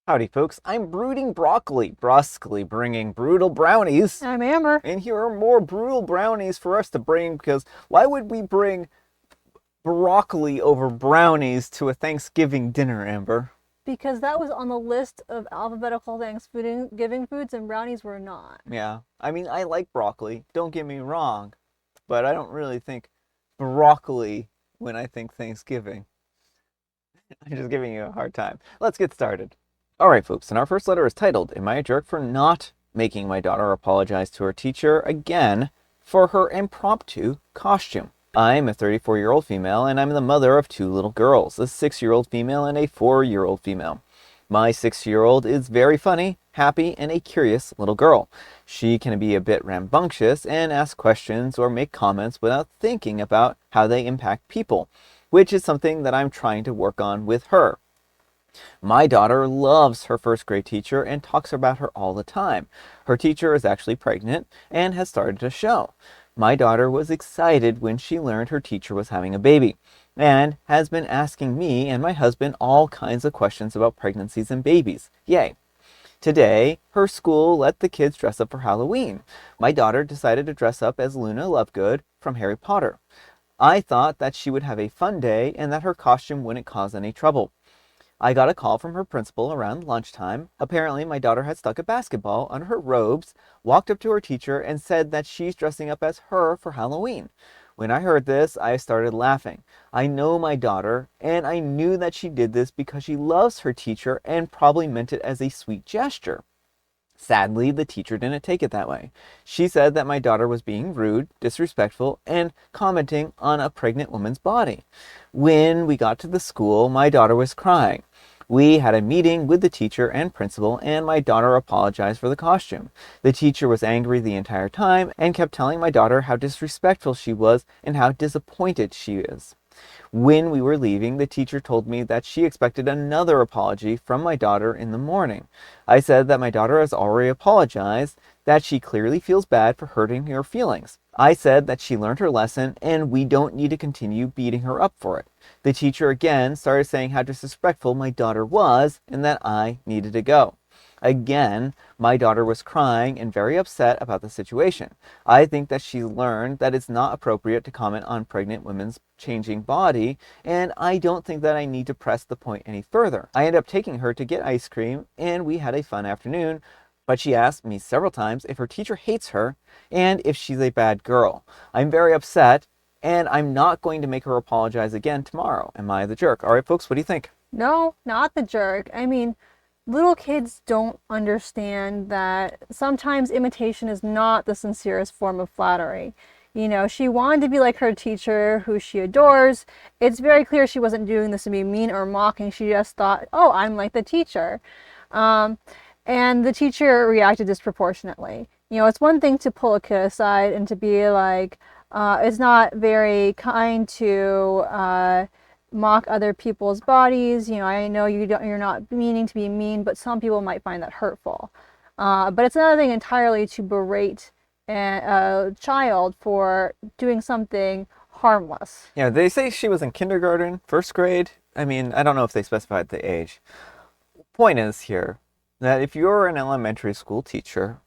Howdy, folks. I'm brooding broccoli, brusquely bringing brutal brownies. I'm Amber. And here are more brutal brownies for us to bring because why would we bring broccoli over brownies to a Thanksgiving dinner, Amber? Because that was on the list of alphabetical Thanksgiving foods and brownies were not. Yeah, I mean, I like broccoli, don't get me wrong, but I don't really think broccoli when I think Thanksgiving. I'm just giving you a hard time. Let's get started. All right, folks, and our first letter is titled, Am I a Jerk for Not Making My Daughter Apologize to Her Teacher Again for Her Impromptu Costume? I'm a 34-year-old female, and I'm the mother of two little girls, a 6-year-old female and a 4-year-old female. My 6-year-old is very funny, happy, and a curious little girl. She can be a bit rambunctious and ask questions or make comments without thinking about how they impact people, which is something that I'm trying to work on with her. My daughter loves her first grade teacher and talks about her all the time. Her teacher is actually pregnant and has started a show. My daughter was excited when she learned her teacher was having a baby and has been asking me and my husband all kinds of questions about pregnancies and babies. Yay! Today, her school let the kids dress up for Halloween. My daughter decided to dress up as Luna Lovegood from Harry Potter. I thought that she would have a fun day and that her costume wouldn't cause any trouble. I got a call from her principal around lunchtime. Apparently, my daughter had stuck a basketball on her robes, walked up to her teacher, and said that she's dressing up as her for Halloween. When I heard this, I started laughing. I know my daughter, and I knew that she did this because she loves her teacher and probably meant it as a sweet gesture. Sadly, the teacher didn't take it that way. She said that my daughter was being rude, disrespectful, and commenting on a pregnant woman's body. When we got to the school, my daughter was crying. We had a meeting with the teacher and principal, and my daughter apologized for the costume. The teacher was angry the entire time and kept telling my daughter how disrespectful she was and how disappointed she is. When we were leaving, the teacher told me that she expected another apology from my daughter in the morning. I said that my daughter has already apologized, that she clearly feels bad for hurting her feelings. I said that she learned her lesson and we don't need to continue beating her up for it. The teacher again started saying how disrespectful my daughter was and that I needed to go. Again, my daughter was crying and very upset about the situation. I think that she learned that it's not appropriate to comment on pregnant women's changing body, and I don't think that I need to press the point any further. I ended up taking her to get ice cream, and we had a fun afternoon, but she asked me several times if her teacher hates her and if she's a bad girl. I'm very upset, and I'm not going to make her apologize again tomorrow. Am I the jerk? All right, folks, what do you think? No, not the jerk. I mean, little kids don't understand that sometimes imitation is not the sincerest form of flattery. You know, she wanted to be like her teacher, who she adores. It's very clear she wasn't doing this to be mean or mocking. She just thought, oh, I'm like the teacher. And the teacher reacted disproportionately. You know, it's one thing to pull a kid aside and to be like, it's not very kind to mock other people's bodies. You know, I know you're not meaning to be mean, but some people might find that hurtful. But it's another thing entirely to berate a child for doing something harmless. Yeah, they say she was in kindergarten, first grade. I mean, I don't know if they specified the age. Point is here that if you're an elementary school teacher,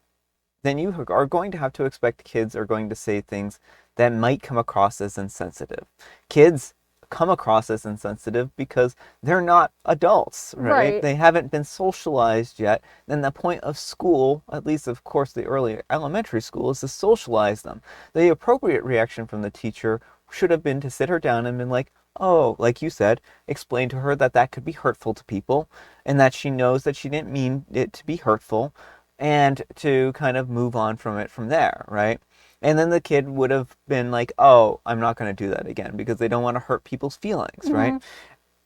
then you are going to have to expect kids are going to say things that might come across as insensitive. Kids come across as insensitive because they're not adults, right? They haven't been socialized yet. Then the point of school, at least of course the early elementary school, is to socialize them. The appropriate reaction from the teacher should have been to sit her down and been like, oh, like you said, explain to her that that could be hurtful to people and that she knows that she didn't mean it to be hurtful and to kind of move on from it from there, right? And then the kid would have been like, oh, I'm not going to do that again because they don't want to hurt people's feelings, right?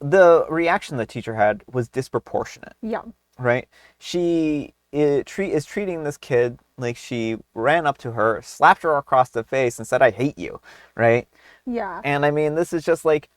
The reaction the teacher had was disproportionate. Yeah. Right? She is treating this kid like she ran up to her, slapped her across the face and said, I hate you, right? Yeah. And I mean, this is just like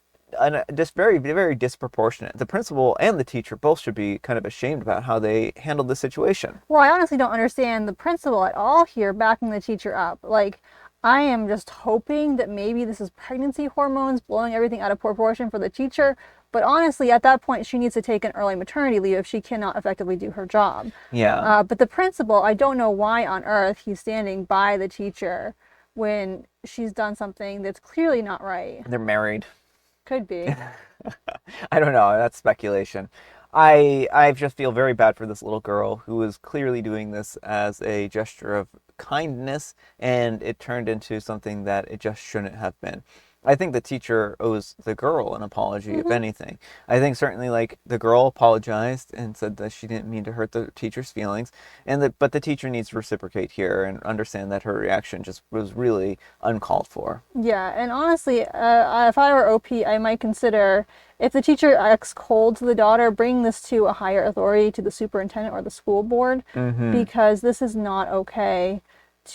just very, very disproportionate. The principal and the teacher both should be kind of ashamed about how they handled the situation. Well, I honestly don't understand the principal at all here backing the teacher up. Like, I am just hoping that maybe this is pregnancy hormones blowing everything out of proportion for the teacher, But honestly, at that point, she needs to take an early maternity leave if she cannot effectively do her job. Yeah. But the principal, I don't know why on earth he's standing by the teacher when she's done something that's clearly not right. They're married. Could be. I don't know. That's speculation. I just feel very bad for this little girl who was clearly doing this as a gesture of kindness, and it turned into something that it just shouldn't have been. I think the teacher owes the girl an apology, if anything. I think certainly like the girl apologized and said that she didn't mean to hurt the teacher's feelings, but the teacher needs to reciprocate here and understand that her reaction just was really uncalled for. Yeah, and honestly, if I were OP, I might consider if the teacher acts cold to the daughter, bring this to a higher authority, to the superintendent or the school board, because this is not okay.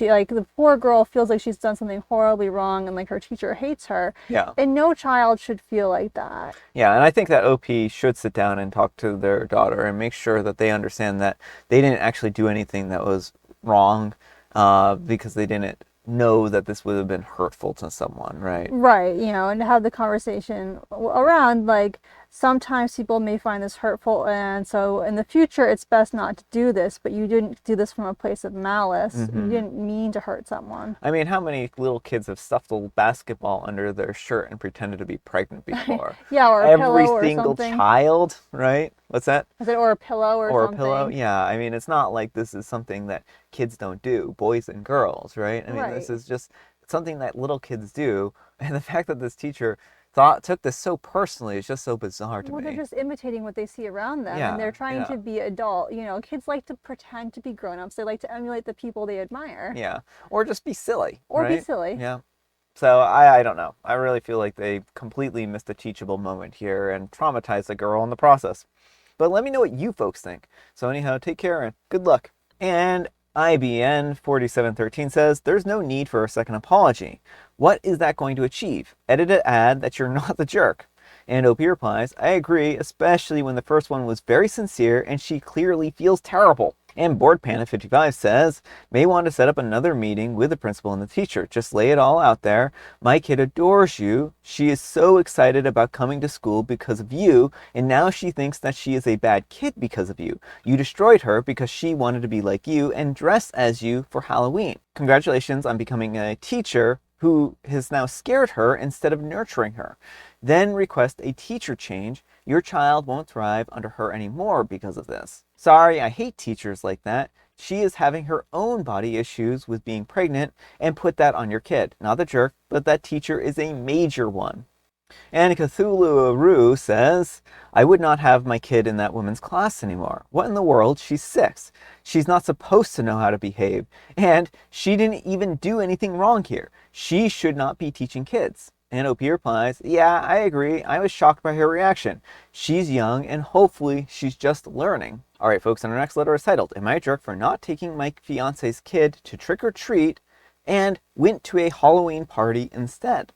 Like the poor girl feels like she's done something horribly wrong and like her teacher hates her. Yeah. And no child should feel like that. Yeah, and I think that OP should sit down and talk to their daughter and make sure that they understand that they didn't actually do anything that was wrong, because they didn't know that this would have been hurtful to someone, right? Right, and have the conversation around like sometimes people may find this hurtful, and so in the future it's best not to do this, but you didn't do this from a place of malice. You didn't mean to hurt someone. I mean, how many little kids have stuffed a basketball under their shirt and pretended to be pregnant before? Yeah, or a Every pillow or single something. child, right? What's that? Is it or a pillow or Or something? a pillow? Yeah, I mean, it's not like this is something that kids don't do, boys and girls, right? I mean, this Right. is just something that little kids do, and the fact that this teacher took this so personally is just so bizarre to Well, me. they're just imitating what they see around them, Yeah, and they're trying yeah. to be adult. Kids like to pretend to be grown-ups. They like to emulate the people they admire. Yeah, or just be silly, Or be right? silly. Yeah. So I don't know. I really feel like they completely missed a teachable moment here and traumatized the girl in the process. But let me know what you folks think. So anyhow, take care and good luck. And IBN 4713 says, there's no need for a second apology. What is that going to achieve? Edit an ad that you're not the jerk. And OP replies, I agree, especially when the first one was very sincere and she clearly feels terrible. And BoardPanda55 says, may want to set up another meeting with the principal and the teacher. Just lay it all out there. My kid adores you. She is so excited about coming to school because of you, and now she thinks that she is a bad kid because of you. You destroyed her because she wanted to be like you and dress as you for Halloween. Congratulations on becoming a teacher who has now scared her instead of nurturing her. Then request a teacher change. Your child won't thrive under her anymore because of this. Sorry, I hate teachers like that. She is having her own body issues with being pregnant, and put that on your kid. Not the jerk, but that teacher is a major one. And Cthulhu Aru says, I would not have my kid in that woman's class anymore. What in the world? She's 6. She's not supposed to know how to behave. And she didn't even do anything wrong here. She should not be teaching kids. And OP replies, yeah, I agree. I was shocked by her reaction. She's young and hopefully she's just learning. All right, folks, and our next letter is titled, Am I a jerk for not taking my fiance's kid to trick or treat and went to a Halloween party instead?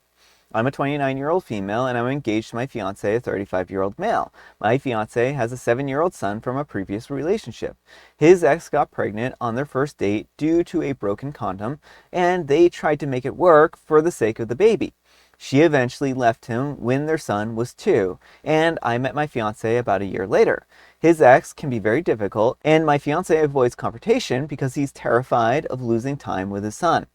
I'm a 29-year-old female and I'm engaged to my fiance, a 35-year-old male. My fiance has a 7-year-old son from a previous relationship. His ex got pregnant on their first date due to a broken condom, and they tried to make it work for the sake of the baby. She eventually left him when their son was 2, and I met my fiance about a year later. His ex can be very difficult, and my fiance avoids confrontation because he's terrified of losing time with his son.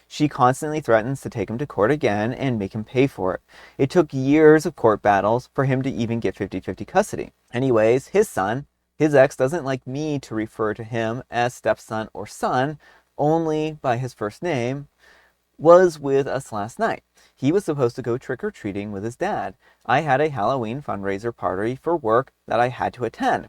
She constantly threatens to take him to court again and make him pay for it. It took years of court battles for him to even get 50-50 custody. Anyways, his ex doesn't like me to refer to him as stepson or son, only by his first name, was with us last night. He was supposed to go trick-or-treating with his dad. I had a Halloween fundraiser party for work that I had to attend,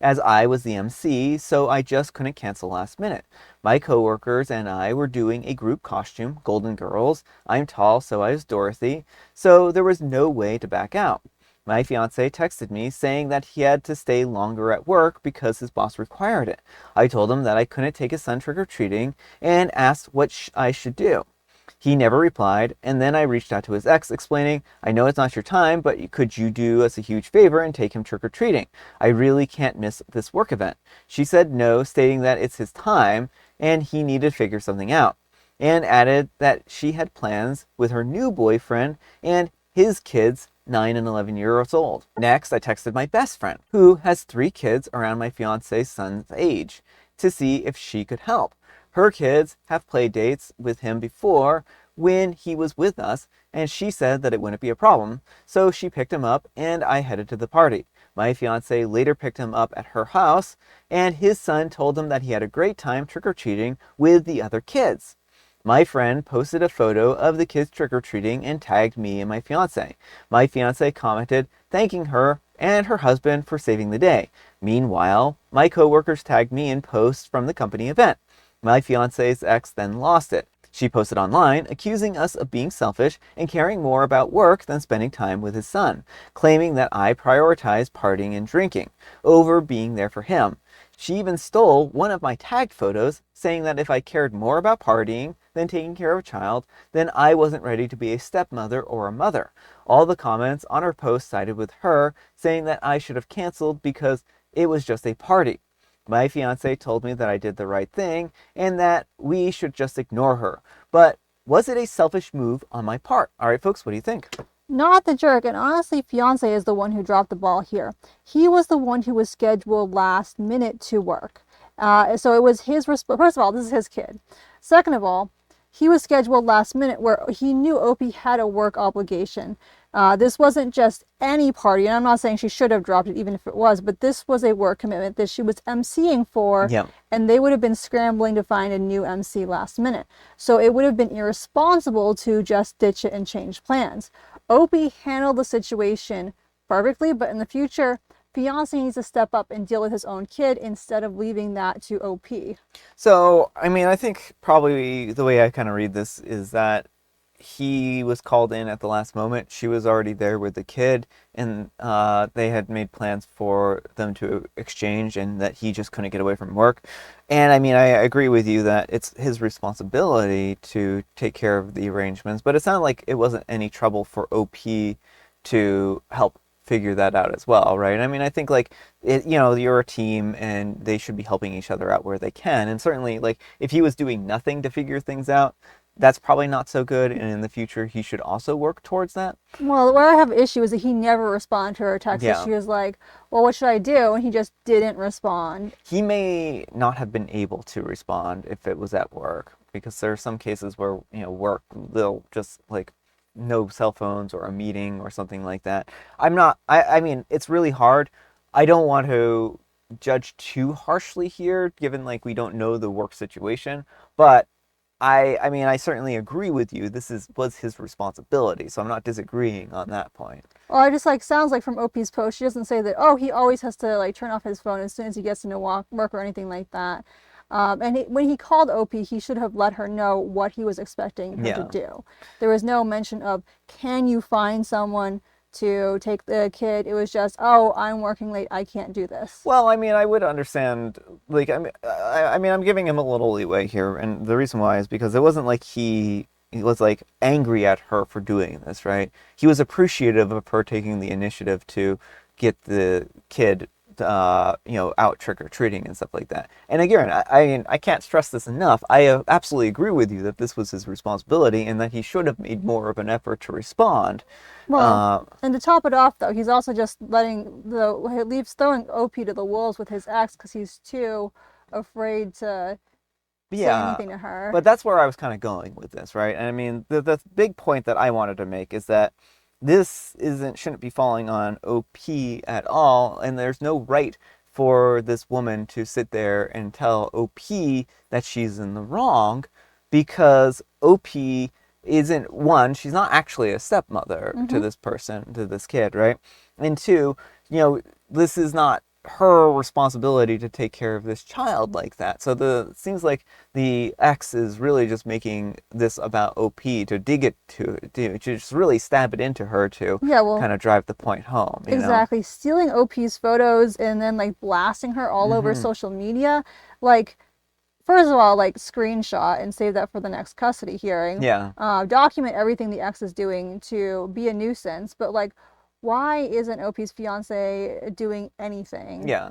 as I was the MC, so I just couldn't cancel last minute. My coworkers and I were doing a group costume, Golden Girls. I'm tall, so I was Dorothy, so there was no way to back out. My fiance texted me saying that he had to stay longer at work because his boss required it. I told him that I couldn't take his son trick-or-treating and asked what I should do. He never replied, and then I reached out to his ex explaining, I know it's not your time, but could you do us a huge favor and take him trick-or-treating? I really can't miss this work event. She said no, stating that it's his time and he needed to figure something out, and added that she had plans with her new boyfriend and his kids 9 and 11 years old. Next, I texted my best friend, who has 3 kids around my fiance's son's age, to see if she could help. Her kids have played dates with him before when he was with us, and she said that it wouldn't be a problem, so she picked him up and I headed to the party. My fiance later picked him up at her house, and his son told him that he had a great time trick-or-treating with the other kids. My friend posted a photo of the kids trick-or-treating and tagged me and my fiance. My fiance commented, thanking her and her husband for saving the day. Meanwhile, my coworkers tagged me in posts from the company event. My fiance's ex then lost it. She posted online, accusing us of being selfish and caring more about work than spending time with his son, claiming that I prioritize partying and drinking over being there for him. She even stole one of my tagged photos, saying that if I cared more about partying than taking care of a child, then I wasn't ready to be a stepmother or a mother. All the comments on her post sided with her, saying that I should have canceled because it was just a party. My fiance told me that I did the right thing and that we should just ignore her. But was it a selfish move on my part? All right, folks, what do you think? Not the jerk, and honestly, fiance is the one who dropped the ball here. He was the one who was scheduled last minute to work. So it was his first of all, this is his kid. Second of all, he was scheduled last minute where he knew Opie had a work obligation. This wasn't just any party, and I'm not saying she should have dropped it even if it was, but this was a work commitment that she was emceeing for, Yep. and they would have been scrambling to find a new MC last minute. So it would have been irresponsible to just ditch it and change plans. Opie handled the situation perfectly, but in the future, fiance needs to step up and deal with his own kid instead of leaving that to OP. So, I mean, I think probably the way I kind of read this is that he was called in at the last moment. She was already there with the kid, and they had made plans for them to exchange, and that he just couldn't get away from work. And I mean, I agree with you that it's his responsibility to take care of the arrangements, but it sounded like it wasn't any trouble for OP to help figure that out as well, right? I mean, I think like you're a team and they should be helping each other out where they can. And certainly like if he was doing nothing to figure things out, that's probably not so good, and in the future he should also work towards that. Well, where I have an issue is that he never responded to her text. Yeah. She was like, well, what should I do? And he just didn't respond. He may not have been able to respond if it was at work, because there are some cases where, work, they'll just like no cell phones or a meeting or something like that. I mean, it's really hard. I don't want to judge too harshly here, given like we don't know the work situation, but I mean, I certainly agree with you. Was his responsibility, so I'm not disagreeing on that point. Well, I just like sounds like from OP's post, she doesn't say that, oh, he always has to like turn off his phone as soon as he gets into work or anything like that. When he called OP, he should have let her know what he was expecting her to do. There was no mention of, can you find someone to take the kid? It was just, oh, I'm working late, I can't do this. Well, I mean, I would understand. Like, I mean, I'm giving him a little leeway here, and the reason why is because it wasn't like he was like angry at her for doing this, right? He was appreciative of her taking the initiative to get the kid out trick-or-treating and stuff like that. And again, I can't stress this enough. I absolutely agree with you that this was his responsibility and that he should have made more of an effort to respond. Well, and to top it off, though, he's also just throwing OP to the wolves with his ex because he's too afraid to say anything to her. But that's where I was kind of going with this, right? And I mean, the big point that I wanted to make is that this shouldn't be falling on OP at all, and there's no right for this woman to sit there and tell OP that she's in the wrong, because OP isn't, one, she's not actually a stepmother to this person, to this kid, right? And two, this is not her responsibility to take care of this child like that. So it seems like the ex is really just making this about OP to dig it to just really stab it into her to kind of drive the point home. Exactly. Stealing OP's photos and then like blasting her all over social media. Like, first of all, like screenshot and save that for the next custody hearing. Yeah. Document everything the ex is doing to be a nuisance, but like, why isn't OP's fiance doing anything? Yeah.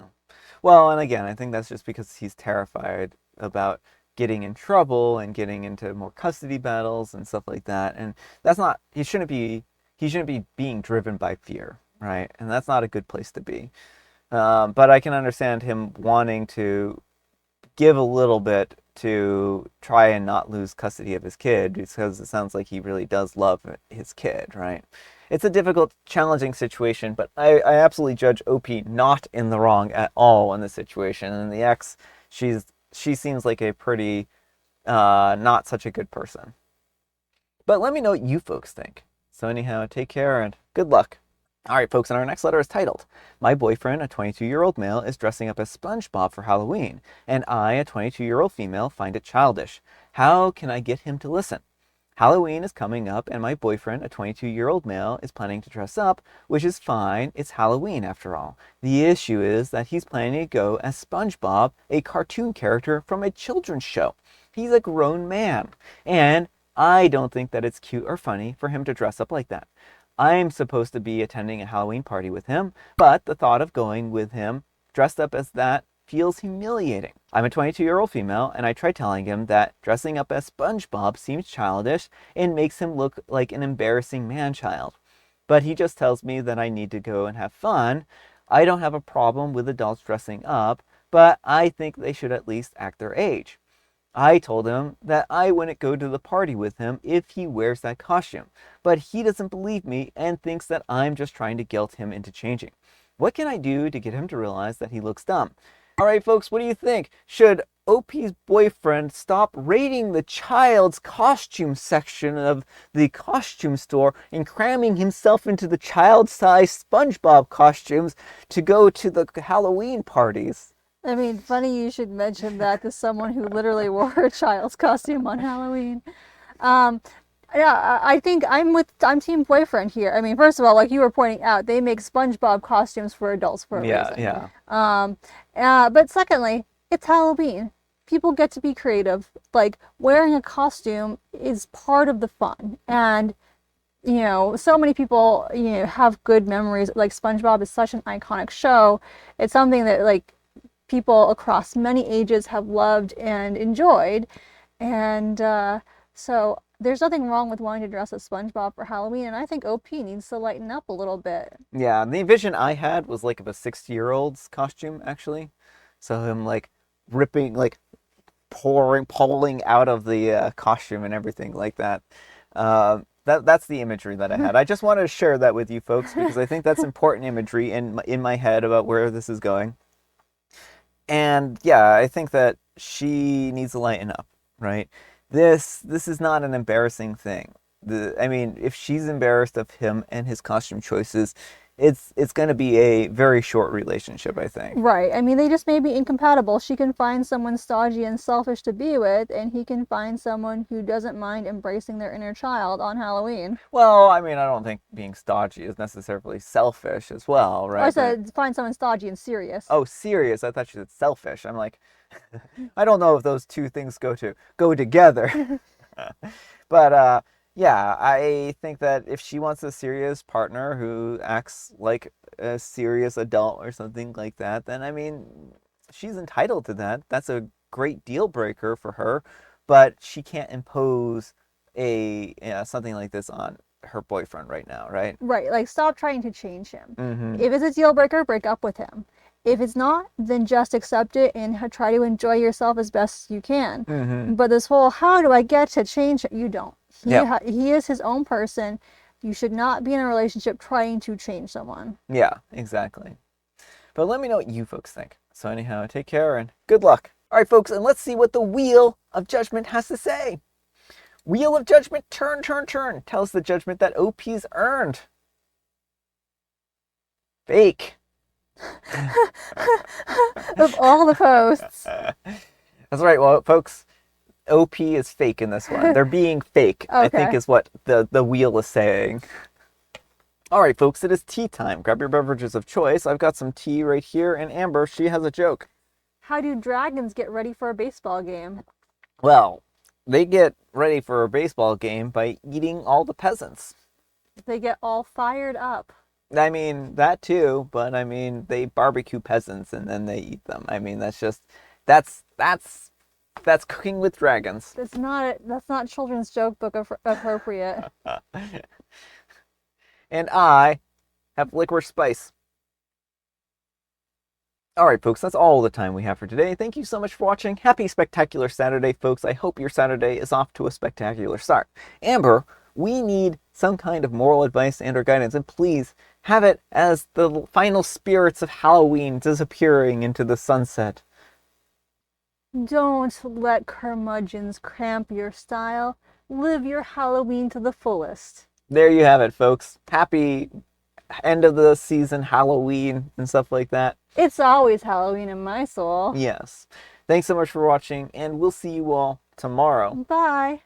Well, and again, I think that's just because he's terrified about getting in trouble and getting into more custody battles and stuff like that. And he shouldn't be he shouldn't be being driven by fear, right? And that's not a good place to be. But I can understand him wanting to give a little bit to try and not lose custody of his kid, because it sounds like he really does love his kid, right? It's a difficult, challenging situation, but I absolutely judge OP not in the wrong at all in this situation. And the ex, she seems like a pretty not such a good person. But let me know what you folks think. So anyhow, take care and good luck. All right, folks, and our next letter is titled, My boyfriend, a 22-year-old male, is dressing up as SpongeBob for Halloween, and I, a 22-year-old female, find it childish. How can I get him to listen? Halloween is coming up, and my boyfriend, a 22-year-old male, is planning to dress up, which is fine. It's Halloween, after all. The issue is that he's planning to go as SpongeBob, a cartoon character from a children's show. He's a grown man, and I don't think that it's cute or funny for him to dress up like that. I'm supposed to be attending a Halloween party with him, but the thought of going with him dressed up as that feels humiliating. I'm a 22-year-old female, and I tried telling him that dressing up as SpongeBob seems childish and makes him look like an embarrassing man-child. But he just tells me that I need to go and have fun. I don't have a problem with adults dressing up, but I think they should at least act their age. I told him that I wouldn't go to the party with him if he wears that costume, but he doesn't believe me and thinks that I'm just trying to guilt him into changing. What can I do to get him to realize that he looks dumb? All right, folks, what do you think? Should OP's boyfriend stop raiding the child's costume section of the costume store and cramming himself into the child-sized SpongeBob costumes to go to the Halloween parties? I mean, funny you should mention that to someone who literally wore a child's costume on Halloween. Um, yeah, I think I'm team boyfriend here. I mean, first of all, like you were pointing out, they make SpongeBob costumes for adults for a Yeah, reason. yeah. But secondly, it's Halloween. People get to be creative. Like wearing a costume is part of the fun, and so many people have good memories. Like SpongeBob is such an iconic show. It's something that like people across many ages have loved and enjoyed. And so there's nothing wrong with wanting to dress as SpongeBob for Halloween. And I think OP needs to lighten up a little bit. Yeah, the vision I had was like of a 60-year-old's costume, actually. So him like ripping, like pulling out of the costume and everything like that. That's the imagery that I had. I just wanted to share that with you folks because I think that's important imagery in my head about where this is going. And yeah, I think that she needs to lighten up, right? This is not an embarrassing thing. I mean, if she's embarrassed of him and his costume choices, it's going to be a very short relationship, I think. Right. I mean, they just may be incompatible. She can find someone stodgy and selfish to be with, and he can find someone who doesn't mind embracing their inner child on Halloween. Well, I mean, I don't think being stodgy is necessarily selfish as well, right? I said find someone stodgy and serious. Oh, serious. I thought you said selfish. I'm like, I don't know if those two things go together. But yeah, I think that if she wants a serious partner who acts like a serious adult or something like that, then I mean, she's entitled to that. That's a great deal breaker for her, but she can't impose something like this on her boyfriend right now, right? Right. Like stop trying to change him. Mm-hmm. If it's a deal breaker, break up with him. If it's not, then just accept it and try to enjoy yourself as best you can. Mm-hmm. But this whole how do I get to change it? You don't. Yeah. He is his own person. You should not be in a relationship trying to change someone. Yeah, exactly. But let me know what you folks think. So anyhow, take care and good luck. All right, folks, and let's see what the Wheel of Judgment has to say. Wheel of Judgment, turn, turn, turn, tells the judgment that OP's earned. Fake. Of all the posts. That's right, well, folks, OP is fake in this one. They're being fake, Okay. I think is what the wheel is saying. All right, folks, it is tea time. Grab your beverages of choice. I've got some tea right here, and Amber, she has a joke. How do dragons get ready for a baseball game? Well, they get ready for a baseball game by eating all the peasants. They get all fired up. I mean, that too, but I mean, they barbecue peasants and then they eat them. I mean, that's cooking with dragons. That's not children's joke book appropriate. And I have licorice spice. All right, folks, that's all the time we have for today. Thank you so much for watching. Happy Spectacular Saturday, folks. I hope your Saturday is off to a spectacular start. Amber, we need some kind of moral advice and or guidance, and please have it as the final spirits of Halloween disappearing into the sunset. Don't let curmudgeons cramp your style. Live your Halloween to the fullest. There you have it, folks. Happy end of the season Halloween and stuff like that. It's always Halloween in my soul. Yes. Thanks so much for watching, and we'll see you all tomorrow. Bye.